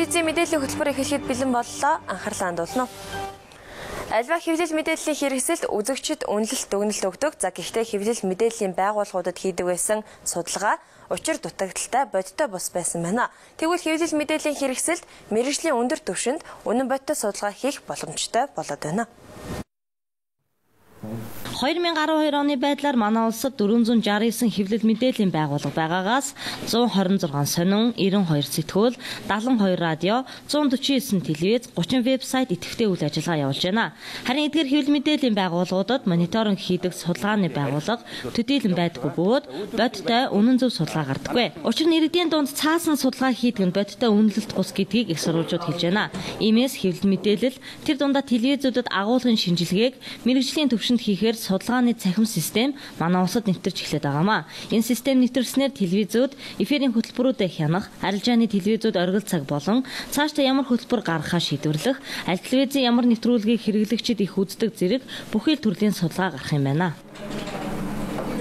телевизийн мэдээллийн хөтөлбөр эхлэхэд бэлэн боллоо. Анхаарлаа хандуулна. Альва хэвлэл мэдээллийн хэрэгсэлд үзэгчид үнэлэлт дүгнэлт өгдөг. За гэхдээ хэвлэл мэдээллийн байгууллагуудад хийдэг байсан судалгаа учир дутагдaltaй бодиттой бус байсан байна. Тэгвэл хэвлэл мэдээллийн хэрэгсэлд мэргэжлийн өндөр түвшинд үнэн бодиттой судалгаа хийх боломжтой болоод байна. 2012 оны байдлаар манай улсад 469 хэвлэл мэдээллийн байгууллага байгаагаас 126 сонин, 92 сэтгүүл, 72 радио, 149 телевиз, 30 вебсайт идэвхтэй үйл ажиллагаа явуулж байна. Харин эдгээр хэвлэл мэдээллийн байгууллагуудад мониторинг хийдэг судалгааны байгууллага төдийлөн байдаггүй бөгөөд бодиттой үнэн зөв судалгаа гардаггүй. Учир нь иргэдийн дунд цаасан судалгаа хийдэг нь бодиттой үнэлэлт бус гэдгийг их сурвалжууд хэлж байна. Иймээс хэвлэл мэдээлэл тэр дундаа телевизүүдэд агуулгын шинжилгээг мэргэжлийн түвшинд хийхээр судалгааны цахим систем манай улсад нэвтэрч эхлэдэг байгаамаа. Энэ систем нэвтэрснээр телевизүүд эфирийн хөтөлбөрүүдэд хянах, арилжааны телевизүүд оргил цаг болон цаашдаа ямар хөтөлбөр гаргахаа шийдвэрлэх, аль телевизийн ямар нэвтрүүлгийг хэрэглэгчид их үздэг зэрэг бүхий л төрлийн судалгаа гарах юм байна.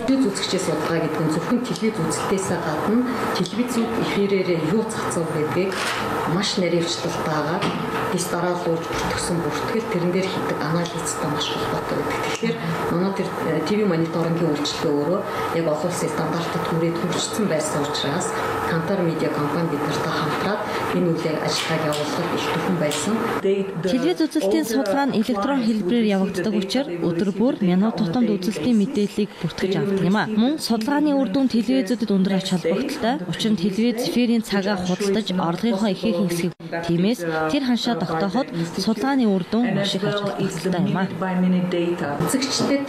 Телевиз үзэгчийн судалгаа гэдэг нь зөвхөн телевиз үзэлтээс гадна телевизүүд эфирээр юу цацав гэдгийг маш наривчлалтайгаар дэс дараалуулж бүртгэсэн бүртгэл тэрэн дээр хийдэг анализтай маш холбоотой байдаг. Тэгэхээр манай тэр ТV мониторингийн үйлчилгээ өөрөө яг олон улсын стандартад хүрээд хүрчсэн байсан учраас Кантар медиа компани биднэртэй хамтраад энэ үйл ажиллагааг явуулахад их түвхэн байсан. Телевиз үзэлтийн судалгаа нь электрон хэлбэрээр явагддаг учраас өдөр бүр минут тутамд үзэлтийн мэдээллийг бүртгэж авдаг юм а. Мөн судалгааны үр дүн телевизүүдэд өндөр ач холбогдолтой. Учир нь телевиз эфирийн цагаа худалдаж орлогынхоо ихээхэн хэсгийг тиймээс тэр ханшаа тогтооход судалгааны үр дүн маш их ач холбогдолтой юм а. Үзэгчдэд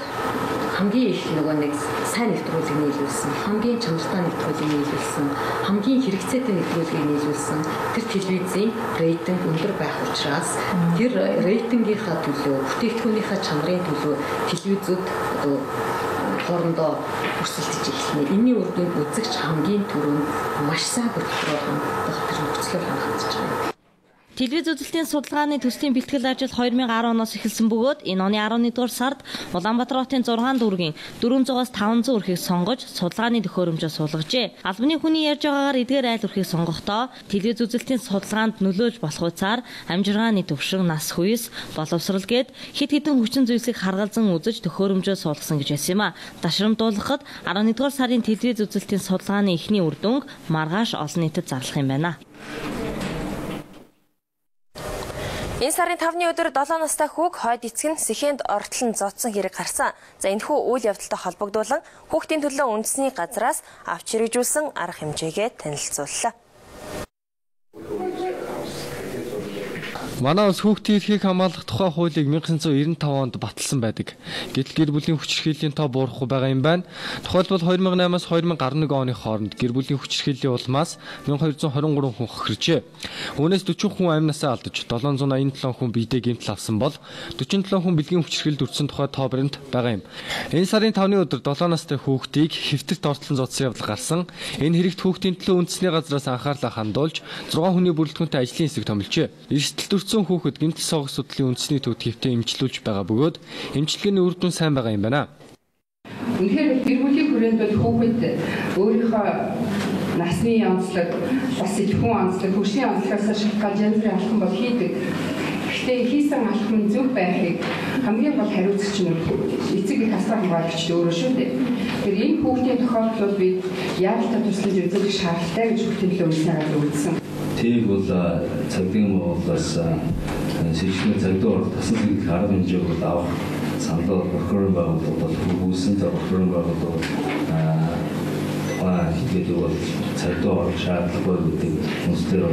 хамгийн их нэг сайн нэвтрүүлэг нийлүүлсэн, хамгийн чанартай нэвтрүүлэг нийлүүлсэн, хамгийн хэрэгцээтэй нэвтрүүлгийг нийлүүлсэн тэр телевизийн рейтинг өндөр байх учраас тэр рейтингийнхаа төлөө, бүтээгдэхүүнийхээ чанарын төлөө телевизүүд хоорондоо өрсөлдөж эхэлнэ. Энэний үр дүнд үзэгч хамгийн түрүүнд маш сайн хөтөлбөрөөр хандах тэр нөхцөлөөр хандж байгаа. Телевиз үзэлтийн судалгааны төслийн бэлтгэл ажил 2010 оноос эхэлсэн бөгөөд энэ оны 11-р сард Улаанбаатар хотын 6 дүүргийн 400-аас 500 өрхийг сонгож судалгааны төхөөрөмжөө суулгажээ. Албаны хүний ярьж байгаагаар эдгээр айл өрхийг сонгохдоо телевиз үзэлтийн судалгаанд нөлөөлж болох үцаар амжиргааны төвшин, нас хүйс, боловсрал гээд хэд хэдэн хүчин зүйлсийг харгалзан үзэж төхөөрөмжөө суулгасан гэж байсан юм а. Дашрамдуулахад 11-р сарын телевиз үзэлтийн судалгааны эхний үр дүнг маргааш олон нийтэд зарлах юм байна. Энэ сарын 5-ны өдөр 7 настай хүүг хойд эцэг нь сэхэнд ортолон зодсон хэрэг гарсан. За энэхүү үйл явдалтай холбогдуулан хүүхдийн төлөө үндэсний газраас авч хэрэгжүүлсэн арга хэмжээгээ танилцууллаа. Манай улс хүүхдийн эрхийг хамгаалах тухай хуулийг 1995 онд баталсан байдаг. Гэтэл гэр бүлийн хүчирхийллийн тоо буурахгүй байгаа юм байна. Тухайлбал 2008-аас 2011 оны хооронд гэр бүлийн хүчирхийллийн улмаас 1223 хүн хохирчээ. Үүнээс 40 хүн амь насаа алдаж 787 хүн биедээ гэмтэл авсан бол 47 хүн бэлгийн хүчирхийлэлд өртсөн тухай тоо баримт байгаа юм. Энэ сарын 5-ны өдөр 7 настай хүүхдийг хэвтэрт ортолон зодсон явдал гарсан. Энэ хэрэгт хүүхдийн төлөө үндэсний газраас анхаарлаа хандуулж 6 хүний бүрэлдэхүүнтэй ажлын хэсэг томилжээ. Эрсдэлд хүүхэд гэмтэл согох судлалын үндэсний төвд хэвтээ эмчилүүлж байгаа бөгөөд эмчилгээний үр дүн сайн байгаа юм байна. Үнэхээр гэр бүлийн хүрээнд бол хүүхэд өөрийнхөө насны онцлог, бас илүү онцлог, хөршийн онцлогоос шалтгаалж янз бүрийн алхам бол хийдэг. Гэхдээ хийсэн алхам зөв байхыг хамгийн гол хариуцагч нь эцэг их асар хамгаалагч өөрөө шүү дээ. Тэгэхээр энэ хүүхдийн тохиолдлууд бид яалтаа туслаж үзэх шаардлагатай гэж хүүхдийн төлөө үндэсний газар үлдсэн. Тэг бол цагдгийн боолоос сэжигний цагдуур тасан зэрэг арга хэмжээг авах саналаар прокурор байгууллагууд хөгжүүлсэн прокурор байгууллагууд тэгээд бол цагдуур шаардлагагүй гэдэг үндэслэр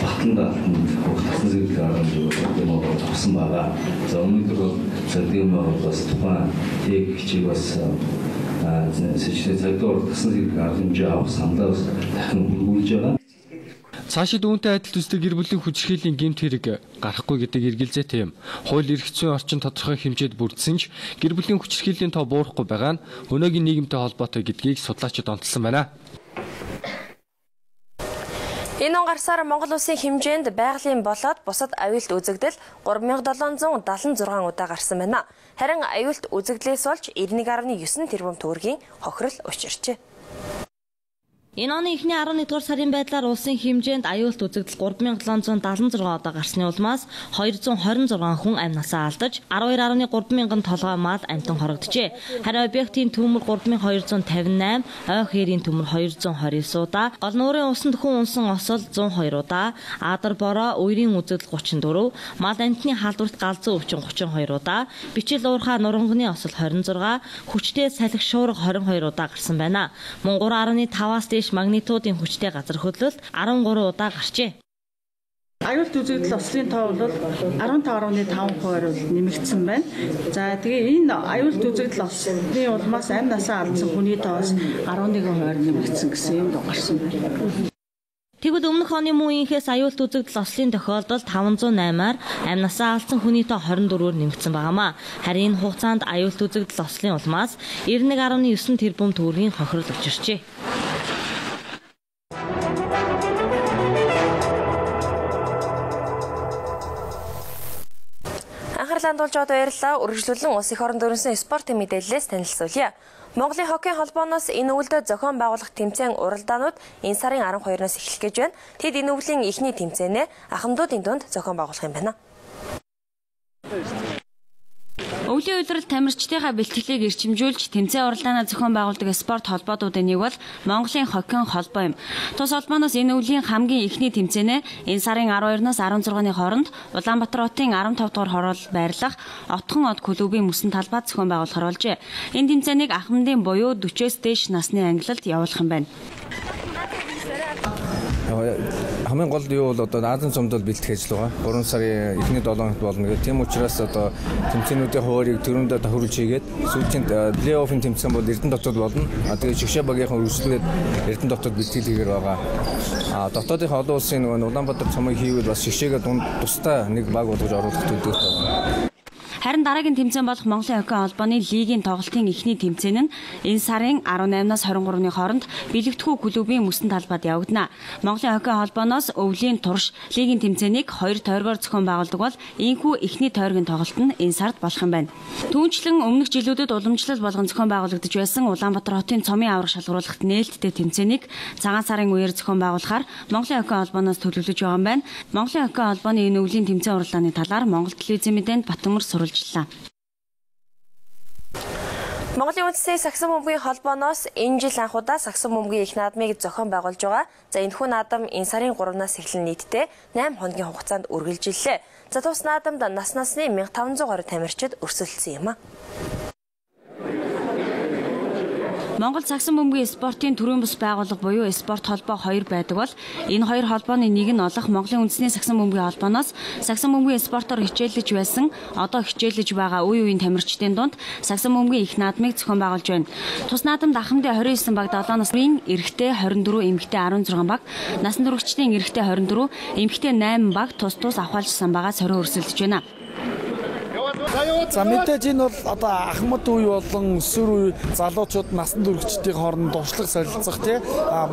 батлан даалтанд тасан зэрэг арга хэмжээг авсан байгаа. За өнөөдөр бол цагдгийн боолоос тухайн тэг хичээг бас сэжигний цагдуур тасан зэрэг арга хэмжээ авах саналаар дахин хөгжүүлж байгаа. Цаашид үүнтэй адил төстэй гэр бүлийн хүчирхийллийн гэмт хэрэг гарахгүй гэдэг эргэлзээтэй юм. Хууль эрх зүйн орчин тодорхой хэмжээд бүрдсэн ч гэр бүлийн хүчирхийллийн тоо буурахгүй байгаа нь өнөөгийн нийгэмтэй холбоотой гэдгийг судлаачид онцлсан байна. Энэ он гарсаар Монгол улсын хэмжээнд байгалийн болоод бусад аюулт үзэгдэл 3776 удаа гарсан байна. Харин аюулт үзэгдлээс болж 91.9 тэрбум төгрөгийн хохирол учирчээ. Энэ оны эхний 11 дугаар сарын байдлаар улсын хэмжээнд аюулт үзэгдэл 3776 удаа гарсны улмаас 226 хүн амь насаа алдаж 12.3 мянган толгой мал амтан хорогджээ. Харин объектын төмөр 3258, ой хээрийн төмөр 229 удаа, гол нуурын усанд хүн унсан осол 102 удаа, адар бороо үерийн үзэгдэл 34, мал амтны халдварт галзуу өвчин 32 удаа, бичил уурхай нуранганы осол 26, хүчтэй салхи шуурга 22 удаа гарсан байна. Мөн 3.5-аас дээш магнитудын хүчтэй газар хөдлөлт 13 удаа гарчээ. Аюулт үзэгдэл ослын тоо бол 15.5%-аар нэмэгдсэн байна. За тэгээ энэ аюулт үзэгдэл ослын улмаас амь насаа алдсан хүний тоос 11% нэмэгдсэн гэсэн юм гарсан байна. Тэгвэл өмнөх оны мөн инхээс аюулт үзэгдэл ослын тохиолдолд 508-аар амь насаа алдсан хүний тоо 24-өөр нэмэгдсэн байгаамаа. Харин энэ хугацаанд аюулт үзэгдэл ослын улмаас 91.9 тэрбум төгрөгийн хохирол учирчээ. Анхаарлаа хандуулж баярлалаа. Үргэлжлүүлэн улс их орон дөрвсөн спортын мэдээллээс танилцуулъя. Монголын хоккейн холбооноос энэ өвөлдөд зохион байгуулах тэмцээн уралдаанууд энэ сарын 12-наас эхлэх гэж байна. Тэд энэ өвлийн эхний тэмцээнээ ахмадуудын дунд зохион байгуулах юм байна. Өвлийн улирал тамирчдынхаа бэлтгэлийг эрчимжүүлж тэмцээн уралдаанаа зохион байгуулдаг спорт холбоодуудын нэг бол Монголын хоккейн холбоо юм. Тус холбооноос энэ өвлийн хамгийн эхний тэмцээнээ энэ сарын 12-наас 16-ны хооронд Улаанбаатар хотын 15 дугаар хороол байрлах Отхон од клубын мөсөн талбайд зохион байгуулахар болжээ. Энэ тэмцээнийг ахмадын буюу 40-с дээш насны ангилалд явуулах юм байна. Хамгийн гол юу бол одоо Азийн цомдол бэлтгэх ажил байгаа. 3 сарын эхний 7 хоногт болно гэх. Тийм учраас одоо тэмцээнүүдийн хуваарийг төрөндөө тохируулж хийгээд сүүлчийн плей-оффын тэмцээн бол Эрдэнэ дотоод болно. Тэгээд шигшээ багийнхан үргэлжлүүлээд Эрдэнэ дотоод бэлтгэлээр байгаа. Дотоодын олон улсын нөгөө Улаанбаатар цомыг хийвэл бас шигшээгээ тусдаа нэг баг болгож оруулах төлөвлөлт байна. Харин дараагийн тэмцээн болох Монголын хоккей холбооны лигийн тоглолтын эхний тэмцээн нь энэ сарын 18-наас 23-ны хооронд Бэлэгдэхүү клубын мөсөн талбайд явагдана. Монголын хоккей холбооноос өвлийн турш лигийн тэмцээнийг 2 тойргоор зохион байгуулдаг бол энэхүү эхний тойргийн тоглолт нь энэ сард болох юм байна. Түүнчлэн өмнөх жилүүдэд уламжлал болгон зохион байгуулагдаж байсан Улаанбаатар хотын цомын аврах шалгаруулахт нээлттэй тэмцээнийг цагаан сарын үеэр зохион байгуулахаар Монголын хоккей холбооноос төлөвлөж байгаа юм байна. Монголын хоккей холбооны энэ өвлийн тэмцээн уралдааны талаар Монгол телевизийн мэдээнд Батөмөр Монголын үндэсний сагсан бөмбөгийн холбооноос энэ жил анхудаа сагсан бөмбөгийн их наадмыг зохион байгуулж байгаа. За энэхүү наадам энэ сарын 3-наас эхлэн нийтдээ 8 хоногийн хугацаанд үргэлжиллээ. За тус наадамд насны 1520 тамирчид өрсөлдсөн юм а. Монгол сагсан бөмбөгийн спортын төрийн бус байгууллага буюу спорт холбоо 2 байдаг бол энэ хоёр холбооны нэг нь олох Монголын үндэсний сагсан бөмбөгийн холбооноос сагсан бөмбөгийн спортоор хичээллэж байсан одоо хичээллэж байгаа үе үеийн тамирчдын дунд сагсан бөмбөгийн их наадмыг зохион байгуулж байна. Тус наадамд ахмадын 29 баг 7 насны эрэгтэй 24, эмэгтэй 16 баг, насан туршидчдын эрэгтэй 24, эмэгтэй 8 баг тус авахалжсан байгаа сорин өрсөлдөж байна. За мэдээж энэ бол одоо ахмад үе болон өсвөр үе залуучууд насан туршидчдын хооронд дуршлаг солилцох тий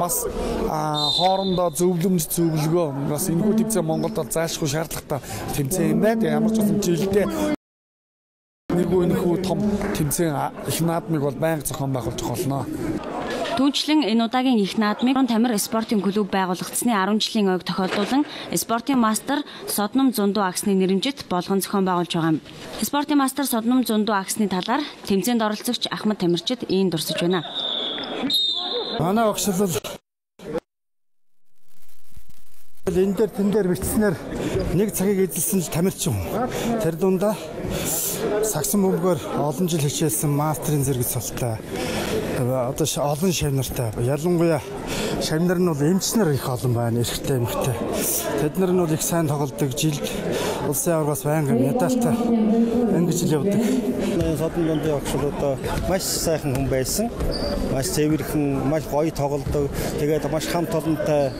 бас хоорондоо зөвлөгөө бас энэхүү тэмцээн Монголд бол зайлшгүй шаардлагатай тэмцээн юм байна. Ямар ч үсэн жилдээ нэггүй том тэмцээн их наадмыг бол байнга зохион байгуулж болно. Түүнчлэн энэ удаагийн их наадмыг Тамир спортын клуб байгуулагдсны 10 жилийн ойг тохиолдуулан спортын мастер Содном Зундуу агсны нэрэмжит болгон зохион байгуулж байгаа юм. Спортын мастер Содном Зундуу агсны талаар тэмцээнд оролцогч Ахмад тамирчид ийм дурсаж байна. Манай огшлол энэ дээр тэн дээр бичснээр нэг цагийг эзэлсэн тамирчин. Тэр дундаа сагсан бөмбөгөөр олон жил хичээлсэн мастерын зэрэг цолтой. Одоо олон шавнартай. Ялангуяа шавнар нь бол эмчнэр их олон байна. Эрэгтэй эмэгтэй. Тэд нар нь бол их сайн тоглодог. Жилд улсын аваргаас байнгын медальтай ингэж л явдаг. Содон Зундуу огшол одоо маш сайхан хүн байсан. Маш цэвэрхэн, маш гоё тоглодог. Тэгээд маш хамт олонтой.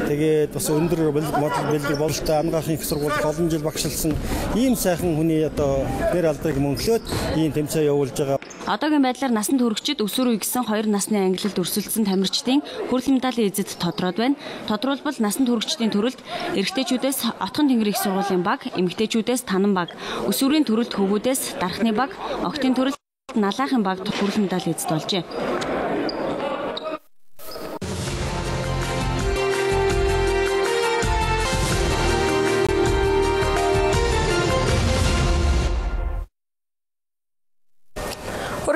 Тэгээд бас өндөр бэлэг бололтой амгаахын их сургуульд олон жил багшилсан ийм сайхан хүний одоо нэр алдрыг мөнхлөөд ийм тэмцээн явуулж байгаа. Одоогийн байдлаар насанд хүрэгчид өсвөр үе гэсэн 2 насны ангилалд өрсөлдсөн тамирчдын хүрэл медалийн эзэд тодроод байна. Тодруулбал насанд хүрэгчдийн төрөлд эрэгтэйчүүдээс Отхон тэнгэр их сургуулийн баг, эмэгтэйчүүдээс Танан баг, өсвөрийн төрөлд хөвгүүдээс Дархны баг, октын төрөлд Налаахын баг хүрэл медалийн эзэд болжээ.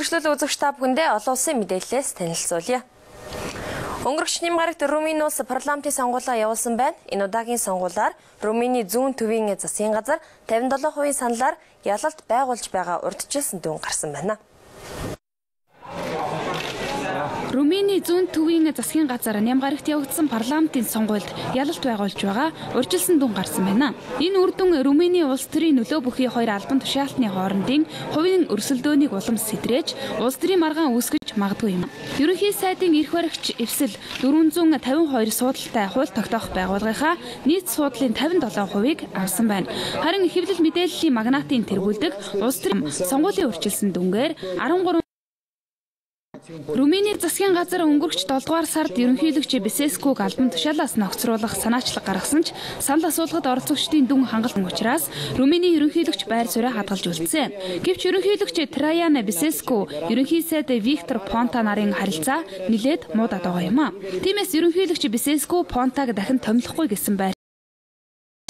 үргэлжлүүл үзэгч та бүхэндээ олон улсын мэдээллээс танилцуулъя. Өнгөрч нэмгарагт Румыни улс парламентын сонгуулиа явуулсан байна. Энэ удаагийн сонгуулиар Румыни зүүн төвийн засгийн газар 57% саналаар ялалт байгуулж байгаа урьдчилсан дүн гарсан байна. Румыни зүүн төвийн засгийн газар нямгарагт явагдсан парламентын сонгуульд ялалт байгуулж байгаа урьдчилсан дүн гарсан байна. Энэ үр дүн Румыни улс төрийн нөлөө бүхий хоёр албан тушаалтны хоорондын хувийн өрсөлдөөнийг улам сэтрээж улс төрийн маргаан үүсгэж магадгүй юм. Ерөнхий сайдын эрх баригч эвсэл 452 суудалтай хууль тогтоох байгууллагынхаа нийт суудлын 57%-ийг авсан байна. Харин хэвлэл мэдээллийн магнатын тэргүүлдэг улс төрийн сонгуулийн урьдчилсан дүнгээр 13 Румыни засгийн газар өнгөрч 7 дугаар сард ерөнхийлөгч Бесескуг албан тушаалаас ногцруулах санаачлаг гаргасан ч санал асуулгад оролцогчдын дүн хангалттай учраас Румыни ерөнхийлөгч байр сууриа хадгалж үлдсэн. Гэвч ерөнхийлөгч Траян Бесеску ерөнхий сайд Виктор Понта нарын харилцаа нэлээд муудаад байгаа юм а. Тиймээс ерөнхийлөгч Бесеску Понтаг дахин томилохгүй гэсэн байр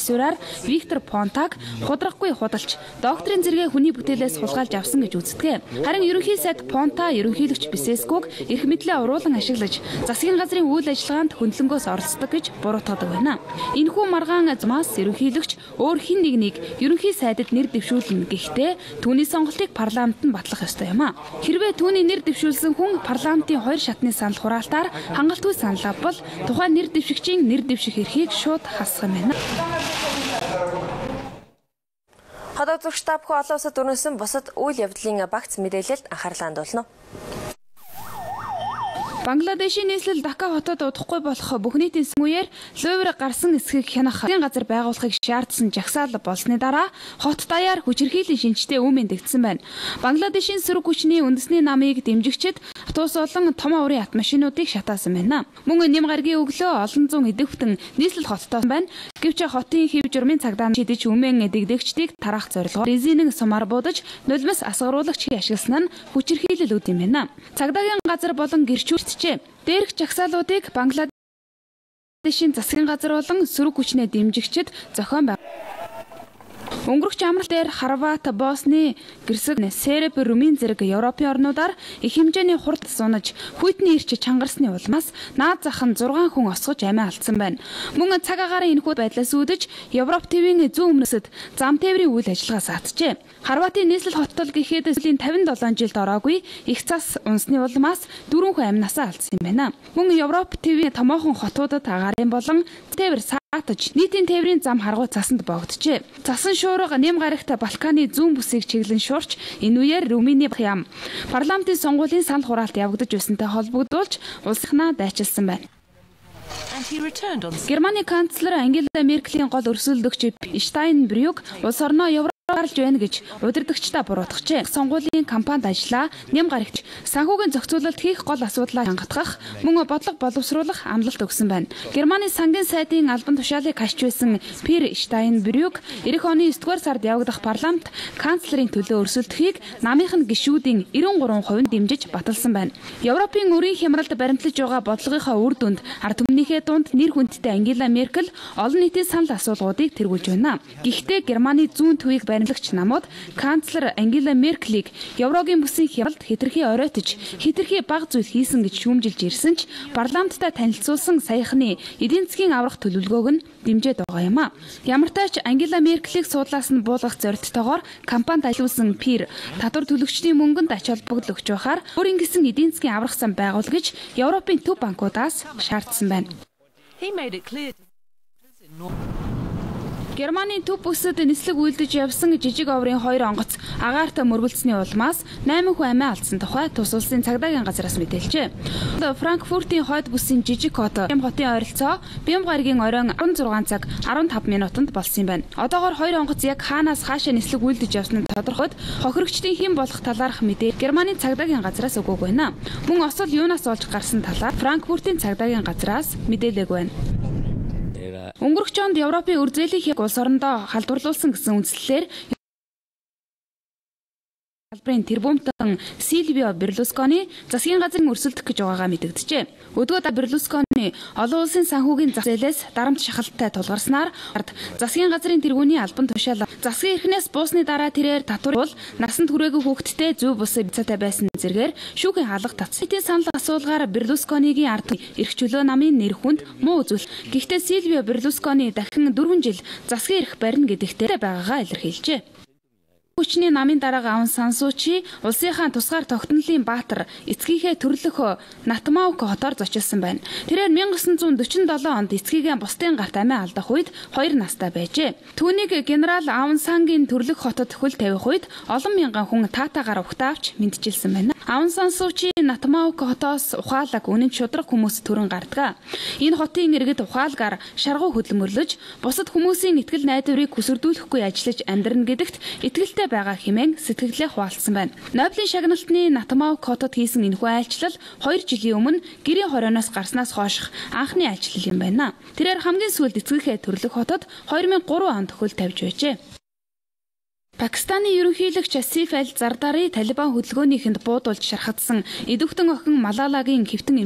сууриар Виктор Понтаг худрахгүй худалч докторийн зэрэгээ хүний бүтээлээс хулгайлж авсан гэж үздэг. Харин ерөнхий сайд Понта ерөнхийлөгч Бесескуг эрх мэдлээ уруулан ашиглаж засгийн газрын үйл ажиллагаанд хөндлөнгөөс оролцдог гэж буруутгадаг байна. Энэхүү маргаан замаас ерөнхийлөгч өөр хэн нэгнийг ерөнхий сайдад нэр дэвшүүлнэ гэхдээ түүний сонголтыг парламент нь батлах ёстой юм а. Хэрвээ түүний нэр дэвшүүлсэн хүн парламентын хоёр шатны санал хураалтаар хангалтгүй санал авбал тухайн нэр дэвшигчийн нэр дэвших эрхийг шууд хасах юм байна. Хадаа зүгч та бүхэн олон улсад өрнөсөн бусад үйл явдлын багц мэдээлэлд анхаарлаа хандуулна. Бангладешийн нийслэл Дака хотод удахгүй болох бүх нийтийн үеэр лувр гарсан эсхийг хянах газар байгуулахыг шаардсан жагсаал болсны дараа хот даяар хүчирхийллийн шинжтэй үн мэдэгдсэн байна. Бангладешийн сөрөг хүчний үндэсний намыг дэмжигчид автобус болон том аврын автомашинуудыг шатаасан байна. Мөн нэм гаргийн өглөө олон зуун идэвхтэн нийслэл хоттой байна. Гэвч хотын хэв журмын цагдаа шидэж үмэн дэгдэгчдийг тараах зорилгоор бензинийн сумаар буудаж нулимс асгаруулагчийг ашигласан нь хүчирхийлэл үүд юм байна. Цагдаагийн газар болон гэрчүүлэгч дээрх жагсаалуудыг Бангладешийн засгийн газар болон сөрөг хүчнээ дэмжигчид зохион байгуулсан. Өнгөрөх амралт дээр Хорват, Босни, Гэрсэг, Серб, Румын зэрэг Европын орнуудаар их хэмжээний хурд сунаж хүйтний ирч чангарсны улмаас наад зах нь 6 хүн осгож амиа алдсан байна. Мөн цаг агаарын энэхүү байдлаас үүдэж Европ ТV-ийн зүүн өмнөсөд зам тээврийн үйл ажиллагаа сааджээ. Хорватын нийслэл хоттол гэхэд сүүлийн 57 жилд ороогүй их цас унсны улмаас 4 хүн амнасаа алдсан юм байна. Мөн Европ ТV томоохон хотуудад агаарын болон тээвэр саатаж нийтийн тээврийн зам харгуй цасанд богджээ. Цасан шуурга нэм гарагт Балканы зүүн бүсийг чиглэн шуурч энэ үеэр Румыни ям парламентын сонгуулийн санал хураалт явагдаж байсантай холбогдуулж улсынхаа дайчилсан байна. Германы канцлер Ангела Меркелийн гол өрсөлдөгч Штайнбрюк улс орноо гарч байна гэж удирдагчдаа буруутгажээ. Сонгуулийн кампанид ажиллаа нэм гарагч санхүүгийн зохицуулалт хийх гол асуудлаа хангах мөн бодлого боловсруулах амлалт өгсөн байна. Германы сангийн сайдын албан тушаалыг хашиж байсан Пир Штайнбрюк эх оны 9-р сард явагдах парламент канцлерийн төлөө өрсөлдөхийг намынх нь гишүүдийн 93% дэмжиж баталсан байна. Европын өрийн хямралд баримтлаж байгаа бодлогынхаа үр дүнд ард түмнийхээ дунд нэр хүндтэй Ангела Меркель олон нийтийн санал асуулгуудыг тэргүүлж байна. Гэхдээ Германы зүүн төвийг баримтлагч намууд канцлер Ангела Меркелийг Еврогийн бүсийн хямралд хэтэрхий оройтож хэтэрхий бага зүйл хийсэн гэж шүүмжилж ирсэн ч парламенттай танилцуулсан саяхны эдийн засгийн аврах төлөвлөгөөг нь дэмжиж байгаа юм а. Ямар ч Ангела Меркелийг суудлаас нь буулгах зорилттойгоор кампанид ажилласан Пир татвар төлөгчдийн мөнгөнд ач холбогдол өгч байхаар өөрийн гэсэн эдийн засгийн аврах сан байгуулгаж Европын төв банкудаас шаардсан байна. Германы төв бүсэд нислэг үйлдэж явсан жижиг оврын 2 онгоц агаарт мөргөлдсөний улмаас 8 хүн амиа алдсан тухай тус улсын цагдаагийн газраас мэдээлжээ. Франкфуртын хойд бүсийн жижиг хот Бем хотын ойролцоо Бем гаригийн оройн 16 цаг 15 минутанд болсон юм байна. Одоогоор 2 онгоц яг хаанаас хаашаа нислэг үйлдэж явсан нь тодорхойд хохирогчдын хэн болох талаарх мэдээ Германы цагдаагийн газраас өгөөгүй байна. Мөн осол юунаас олж гарсан талаар Франкфуртын цагдаагийн газраас мэдээлээгүй байна. Өнгөрөх онд Европын үр зээлийн улс орондоо халдварлуулсан гэсэн үндслэлээр салбарын тэрбумтан Сильвио Берлускони засгийн газрын өрсөлдөх гэж байгаагаа мэдэгджээ. Өдгөө Берлускони олон улсын санхүүгийн зах зээлээс дарамт шахалттай тулгарснаар засгийн газрын тэргүүний албан тушаал засгийн эрхнээс буусны дараа тэрээр татвар насанд хүрээгүй хүүхэдтэй зөв бус бицаатай байсан зэргээр шүүхийн хаалга татсан. Санал асуулгаар Берлусконигийн ард эрх чөлөө намын нэр хүнд муу үзүүл. Гэхдээ Сильвио Берлускони дахин 4 жил засгийн эрх барина гэдэгтээ байгаагаа илэрхийлжээ. Хүчний намын дарга Аун Сан Суу Чи улсынхаа тусгаар тогтнолын баатар эцгийнхээ төрлөх Натмаук хотоор зочилсан байна. Тэрээр 1947 онд эцгийгээ бусдын гарт амиа алдах үед 2 настай байжээ. Түүнийг генерал Аун Сангийн төрлөх хотод хөл тавих үед олон мянган хүн таатаагаар угтаавч мэдчилсэн байна. Аун Сан Суу Чи Натмаук хотоос ухаалаг үнэн шудраг хүмүүс төрөн гардаг. Энэ хотын иргэд ухаалгаар шаргуу хөдөлмөрлөж, бусад хүмүүсийн итгэл найдварыг хүсэрдүүлэхгүй ажиллаж амьдрна гэдэгт итгэлтэй байгаа хэмээн сэтгэлээ хуваалцсан байна. Нобелийн шагналтны Натмаук хотод хийсэн энэхүү айлчлал 2 жилийн өмнө гэрийн хорионоос гарснаас хойших анхны айлчлал юм байна. Тэрээр хамгийн сүүлд эцгийнхээ төрлөх хотод 2003 онд хөл тавьж байжээ. Пакистаны ерөнхийлөгч Асиф Аль Зардари Талибан хөдөлгөөнийхэнд буудуулж шархадсан идэвхтэн охин Малалагийн хэвтэн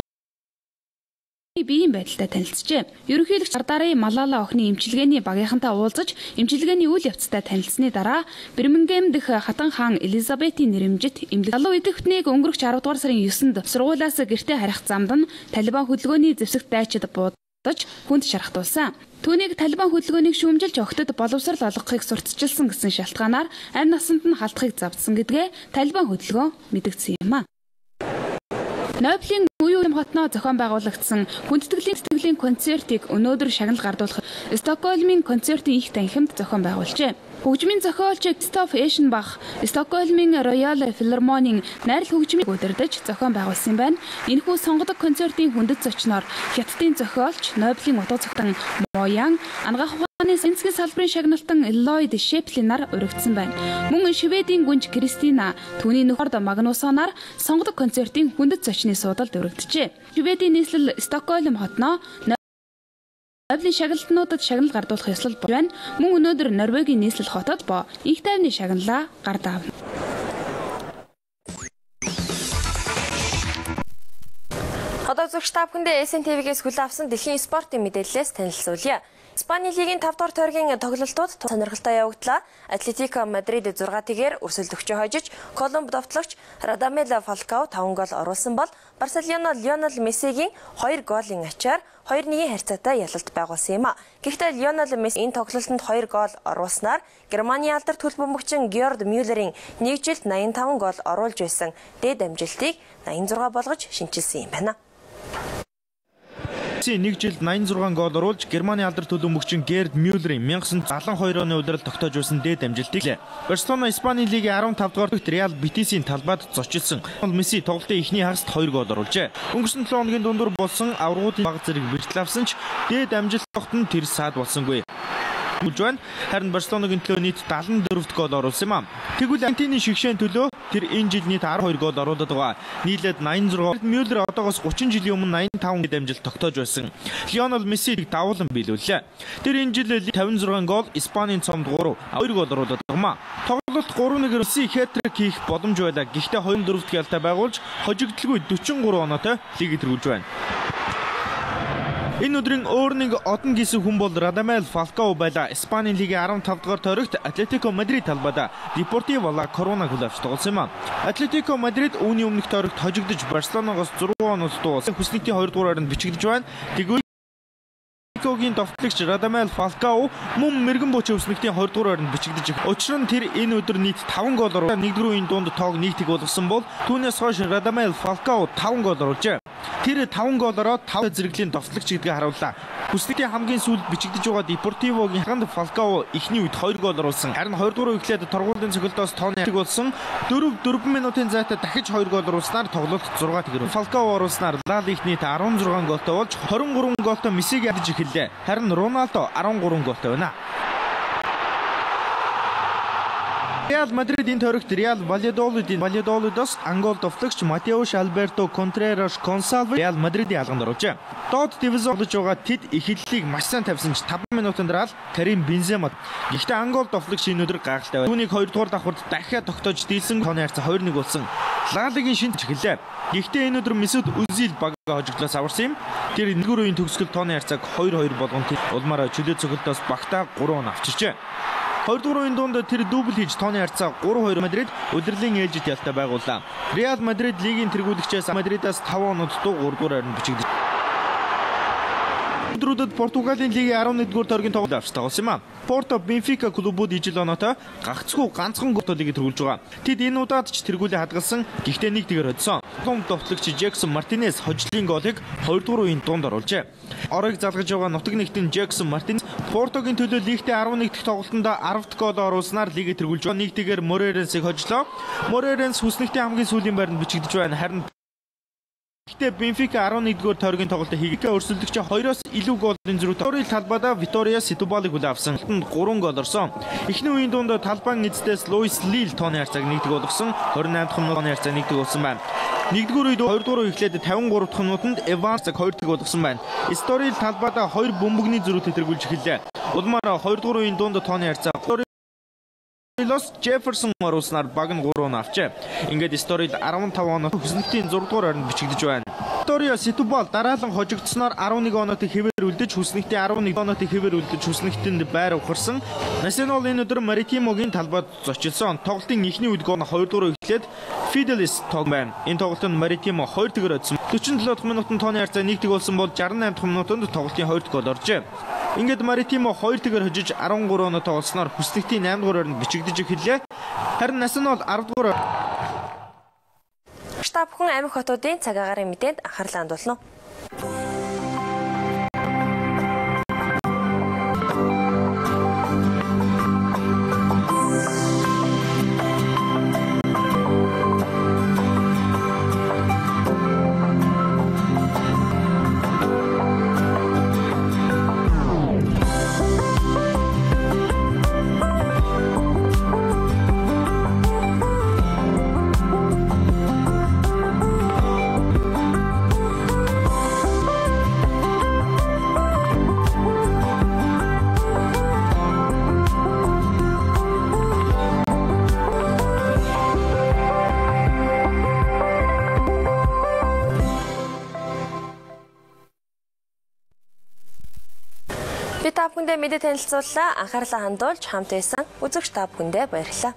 биеийн байдалтай танилцжээ. Ерөнхийлөгч Зардари Малала охины эмчилгээний багийнхантай уулзаж, эмчилгээний үйл явцтай танилцсны дараа Бирмингем дэх хатан хаан Элизабетийн нэрэмжит эмнэлэг залуу идэвхтнийг өнгөрөх 10 дугаар сарын 9-нд сургуулиас гэртээ харих замд нь Талибан хөдөлгөөний зэвсэгт дайчид буудаж хүнд шархтуулсан. Түүнийг Талибан хөдөлгөөнийг шүүмжилж огтод боловсрал олгохыг сурталчилсан гэсэн шалтгаанаар аль насанд нь халтахыг завдсан гэдгээ Талибан хөдөлгөөн мэдгдсэн юм а. Нобелийн үеийн хотноо зохион байгуулагдсан хүндэтгэлийн концертыг өнөөдөр шагнал гардуулах Стокгольмын концертын их танхимд зохион байгуулжээ. Хөгжмийн зохиолч Кристоф Эшенбах Стокгольмын Роял Филармонийн найрал хөгжмийг удирдах зохион байгуулсан байна. Энэхүү сонгодог концертын хүндэт зочноор Хятадын зохиолч Нобелийн утга зохион Мо Ян, анагаах ухааны сэнцгийн салбарын шагналтан Ллойд Шеплинаар өргөцсөн байна. Мөн Шведийн гүнж Кристина түүний нөхөр Магнусонаар сонгодог концертын хүндэт зочны суудалд өргөдөжээ. Шведийн нийслэл Стокгольм хотноо Нобелийн шагналтнуудад шагнал гардуулах ёслол байна. Мөн өнөөдөр Норвегийн нийслэл хотод их тайвны шагналаа гардав. Одоо зөвхөн та бүхэндээ SNTV-гээс хүлээн авсан дэлхийн спортын мэдээллээс танилцуулъя. Испани лигийн 5 дугаар тойргийн тоглолтууд сонирхолтой явагдлаа. Атлетико Мадрид 6-1-гээр өрсөлдөгчөө хожиж, Колумб довтлогч Радамел Фалкао 5 гол оруулсан бол Барселона Лионел Мессигийн 2 голын ачаар 2-1 харьцаатай ялалт байгуулсан юм а. Гэхдээ Лионел Месси энэ тоглолтод 2 гол оруулснаар Германы алдар төлбөмбөгчин Георд Мюллерийн 1 жилд 85 гол оруулж байсан дээд амжилтыг 86 болгож шинчилсэн юм байна. Нэг жилд 86 гол оруулж Германы алдар төлөмбөгчин Герд Мюллерийн 1972 оны удирдал тогтоож байсан дээд амжилтыг Барселона Испани лигийн 15 дугаар дэх Реал Бетисийн талбайд зочилсон. Месси тоглолтын эхний хагаст 2 гол оруулжээ. Өнгөрсөн 7 хоногийн дундуур болсон аврагуудын баг зэрэг бэртэл авсан ч дээд амжилт тогтно тэр саад болсонгүй. Харин Барселонагийн төлөө нийт 74 гол оруулсан юм а. Тэгвэл Аргентины шигшээн төлөө тэр энэ жил нийт 12 гол оруулаад байгаа. Нийлээд 86. Мюллер одоогоос 30 жилийн өмнө 85 амжилт тогтоож байсан. Лионел Мессиг давуулан биелүүллээ. Тэр энэ жил 56 гол, Испанийн цомд 2 гол оруулаад байгаа юм а. Тоглолт 3-1-ээр Месси хэтрик хийх боломж байлаа. Гэхдээ 2-4 дахь ялтай байгуулж хожигдлгүй 43 оноотой лиг тэргүүлж байна. Энэ өдрийн өөр нэг одон гисэн хүн бол Радамел Фалкао байлаа. Испанийн лигийн 15 дугаар тойрогт Атлетико Мадрид талбайда Депортиво ла Корона клубт тоглосон юм а. Атлетико Мадрид үүний өмнөх тойрогт хожигдож Барселоногоос 6 оноод дуулсан. Хүснэгтийн 2 дугаар хайранд бичигдэж байна. Тэгвэл Атлетикогийн товтлогч Радамел Фалкао мөн мэрэгэн бууч өвснэгтийн 20 дугаар хайранд бичигдэж байгаа. Учир нь тэр энэ өдөр нийт 5 гол оруулж 1-р үеийн дунд тоог нийтийг болгосон бол түүнээс хойш Радамел Фалкао 5 гол оруулжээ. Тэр 5 голороо 5 зэрэглийн товтлогч гэдгийг харууллаа. Хүснэгтийн хамгийн сүүлд бичигдэж байгаа Депортивогийн ханд Фалкао эхний үед 2 гол оруулсан. Харин 20 дугаар үеглээд торгуулийн цогцолтоос тооны хэрэг болсон. 4 минутын зайтай дахиж 2 гол оруулснаар тоглолт 6-1. Фалкао оруулснаар Ла Лигт нийт 16 голтой болж 23 голтой Мессиг ядж эхэллээ. Харин Роналдо 13 голтой байна. Реал Мадридийн тойрогт Реал Вальядолидоос Ангол довтлогч Матеуш Альберто Контрерас Консалво Реал Мадридийн алганд оруулжээ. Доод дивизионд байгаа тэд эхлэлийг маш сайн тавьсан ч 5 минутын дараа Карим Бензема гэхдээ Ангол довтлог шинэ өдөр гайхалтай байна. Түүнийг 2 дугаар давхурд дахиад тогтоож дийлсэн тооны харьцаа 2-1 болсон. Ла Лигийн шинэ чиглэлээ. Гэхдээ энэ өдөр Месут Үзил бага хожигдлоос аварсан юм. Тэр 1-р үеийн төгсгөл тооны харьцааг 2-2 болгон улмаараа чөлөө цогцолтоос багтаа 3 он авчирчээ. 2-р үеийн дунд тэр дубль хийж тооны харьцаа 3-2 Мадрид удирлын ээлжид ялтай байгууллаа. Реал Мадрид лигийн тэргүүлэгчээс Мадридаас 5 оноод дуу 3-р харин бичигдэж. Өдрүүдэд Португалийн лигийн 11-р тойргийн тоглолт авсан юм а. Порто Бенфика клубүүд ижил оноотой гагцгүй ганцхан голыг тэргүүлж байгаа. Тэд энэ удаад ч тэргүүлээ хадгалсан. Гэхдээ нэг тэгэр хоцсон. Том довтлогч Джексон Мартинес хожлын голыг 2-р үеийн дунд оруулжээ. Оройг залгаж байгаа нутаг нэгтэн Джексон Мартинес Портогийн төлөө лигтээ 11 дахь тоглолтод 10 дахь гол оруулснаар лигээ тэргүүлж байгаа. Нэг тэгэр Мореренсийг хожлоо. Мореренс хүснэгтийн хамгийн сүүлийн байранд бичигдэж байна. Харин гэхдээ Бенфика 11-р тойргийн тоглолтод хийгээ өрсөлдөгч 2-оос илүү голын зөрүү Виториал талбайда Виториа Сетубалыг хүлээвсэн. 7-нд 3 гол орсон. Эхний үеийн дунд талбайн эцэстээс Луис Лил тооны харьцааг 1-1 болгосон. 28 дахь минут тооны харьцаа 1-1 болсон байна. 1-р үед 2-р үе эхлээд 53 дахь минутанд Эвансыг 2-1 болгосон байна. Виториал талбайда 2 бөмбөгний зөрүүтэй тэргүүлж эхэллээ. Улмаараа 2-р үеийн дунд тооны харьцаа Лос Джефферсон оруулснаар баг нь 3 он авчээ. Ингээд Сторид 15 оноо хүснэгтийн 6-р ойронд бичигдэж байна. Виториа Сетубал дараалан хожигдсноор 11 оноотой хэвээр үлдэж хүснэгтийн 11 оноотой хэвээр үлдэж хүснэгтэнд байр ухарсан. Национал энэ өдөр Маритимогийн талбайд зочилсон. Тоглолтын эхний үед гол 2-р эхлээд Фиделис тоглоом байна. Энэ тоглолтод Маритимо 2-1 одсон. 47 дахь минутанд тооны харьцаа 1-1 болсон бол 68 дахь минутанд тоглолтын 2 дахь гол оржээ. Ингээд Маритимо 2-1 хожиж 13 оноотой болсноор хүснэгтийн 8-р ойронд бичигдэж эхэллээ. Харин Национал 10-р Штаб хүн амиг хотуудын цаг агаарын мэдээнд анхаарлаа хандуулна. Би та бүхэндээ мэдээ танилцууллаа. Анхаарлаа хандуулж хамт байсан үзэгч та бүхэндээ баярлалаа.